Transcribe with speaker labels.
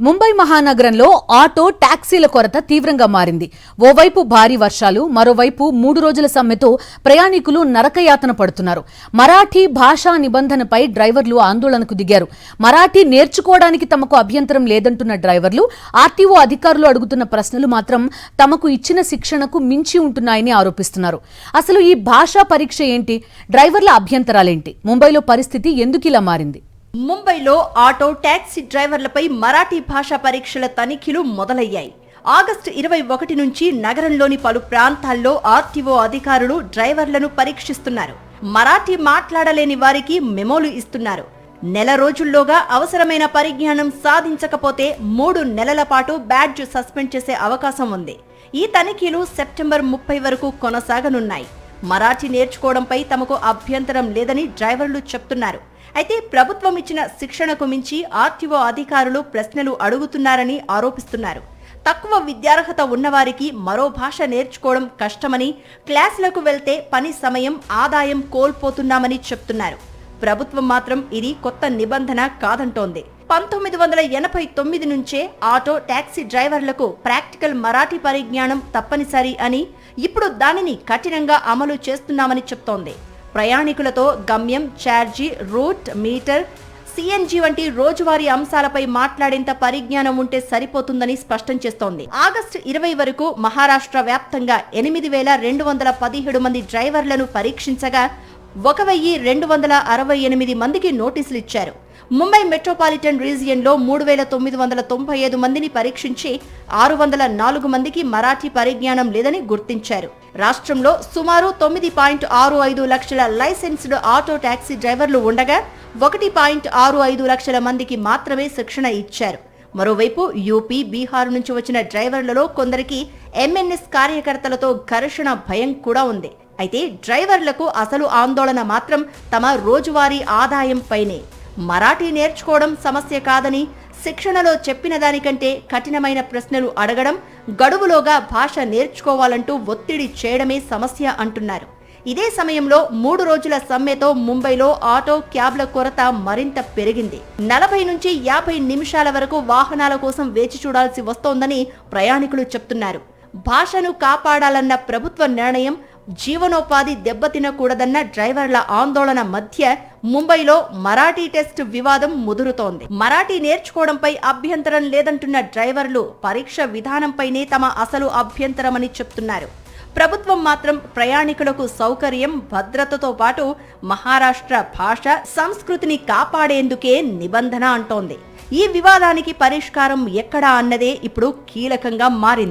Speaker 1: ముంబై మహానగరంలో ఆటో టాక్సీల కొరత తీవ్రంగా మారింది. ఓవైపు భారీ వర్షాలు, మరోవైపు 3 రోజుల సమ్మెతో ప్రయాణికులు నరకయాతన పడుతున్నారు. మరాఠీ భాషా నిబంధనపై డ్రైవర్లు ఆందోళనకు దిగారు. మరాఠీ నేర్చుకోవడానికి తమకు అభ్యంతరం లేదంటున్న డ్రైవర్లు ఆర్టీఓ అధికారులు అడుగుతున్న ప్రశ్నలు మాత్రం తమకు ఇచ్చిన శిక్షణకు మించి ఉంటున్నాయని ఆరోపిస్తున్నారు. అసలు ఈ భాషా పరీక్ష ఏంటి? డ్రైవర్ల అభ్యంతరాలేంటి? ముంబైలో పరిస్థితి ఎందుకిలా మారింది?
Speaker 2: ముంబైలో ఆటో టాక్సీ డ్రైవర్లపై మరాఠీ భాషా పరీక్షల తనిఖీలు మొదలయ్యాయి. ఆగస్టు 21 నుంచి నగరంలోని పలు ప్రాంతాల్లో ఆర్టీఓ అధికారులు డ్రైవర్లను పరీక్షిస్తున్నారు. మరాఠీ మాట్లాడలేని వారికి మెమోలు ఇస్తున్నారు. నెల రోజుల్లోగా అవసరమైన పరిజ్ఞానం సాధించకపోతే 3 నెలల పాటు బ్యాడ్జ్ సస్పెండ్ చేసే అవకాశం ఉంది. ఈ తనిఖీలు సెప్టెంబర్ 30 వరకు కొనసాగనున్నాయి. మరాఠీ నేర్చుకోవడంపై తమకు అభ్యంతరం లేదని డ్రైవర్లు చెప్తున్నారు. అయితే ప్రభుత్వం ఇచ్చిన శిక్షణకు మించి ఆర్టీఓ అధికారులు ప్రశ్నలు అడుగుతున్నారని ఆరోపిస్తున్నారు. తక్కువ విద్యార్హత ఉన్నవారికి మరో భాష నేర్చుకోవడం కష్టమని, క్లాసులకు వెళ్తే పని సమయం, ఆదాయం కోల్పోతున్నామని చెప్తున్నారు. ప్రభుత్వం మాత్రం ఇది కొత్త నిబంధన కాదంటోంది. 1989 నుంచే ఆటో టాక్సీ డ్రైవర్లకు ప్రాక్టికల్ మరాఠీ పరిజ్ఞానం తప్పనిసరి అని, ఇప్పుడు దానిని కఠినంగా అమలు చేస్తున్నామని చెప్తోంది. ప్రయాణికులతో గమ్యం, ఛార్జీ, రూట్, మీటర్, సిఎన్జి వంటి రోజువారీ అంశాలపై మాట్లాడేంత పరిజ్ఞానం ఉంటే సరిపోతుందని స్పష్టం చేస్తోంది. ఆగస్టు 20 వరకు మహారాష్ట్ర వ్యాప్తంగా 8,217 మంది డ్రైవర్లను పరీక్షించగా 1,268 మందికి నోటీసులు ఇచ్చారు. ముంబై మెట్రోపాలిటన్ రీజియన్లో 3,995 మందిని పరీక్షించి 604 మందికి మరాఠీ పరిజ్ఞానం లేదని గుర్తించారు. రాష్ట్రంలో సుమారు 9.65 లక్షల లైసెన్స్డ్ ఆటో టాక్సీ డ్రైవర్లు ఉండగా 1.65 లక్షల మందికి మాత్రమే శిక్షణ ఇచ్చారు. మరోవైపు యూపీ, బీహార్ నుంచి వచ్చిన డ్రైవర్లలో కొందరికి ఎంఎన్ఎస్ కార్యకర్తలతో ఘర్షణ భయం కూడా ఉంది. అయితే డ్రైవర్లకు అసలు ఆందోళన మాత్రం తమ రోజువారీ ఆదాయంపైనే. మరాఠీ నేర్చుకోవడం సమస్య కాదని, శిక్షణలో చెప్పిన దానికంటే కఠినమైన ప్రశ్నలు అడగడం, గడువులోగా భాష నేర్చుకోవాలంటూ ఒత్తిడి చేయడమే సమస్య అంటున్నారు. ఇదే సమయంలో 3 రోజుల సమ్మెతో ముంబైలో ఆటో క్యాబ్ల కొరత మరింత పెరిగింది. 40 నుంచి 50 నిమిషాల వరకు వాహనాల కోసం వేచి చూడాల్సి వస్తోందని ప్రయాణికులు చెప్తున్నారు. భాషను కాపాడాలన్న ప్రభుత్వ నిర్ణయం జీవనోపాధి దెబ్బతినకూడదన్న డ్రైవర్ల ఆందోళన మధ్య ముంబైలో మరాఠీ టెస్ట్ వివాదం ముదురుతోంది. మరాఠీ నేర్చుకోవడంపై అభ్యంతరం లేదంటున్న డ్రైవర్లు పరీక్ష విధానంపైనే తమ అసలు అభ్యంతరమని చెప్తున్నారు. ప్రభుత్వం మాత్రం ప్రయాణికులకు సౌకర్యం, భద్రతతో పాటు మహారాష్ట్ర భాష, సంస్కృతిని కాపాడేందుకే నిబంధన అంటోంది. ఈ వివాదానికి పరిష్కారం ఎక్కడా అన్నదే ఇప్పుడు కీలకంగా మారింది.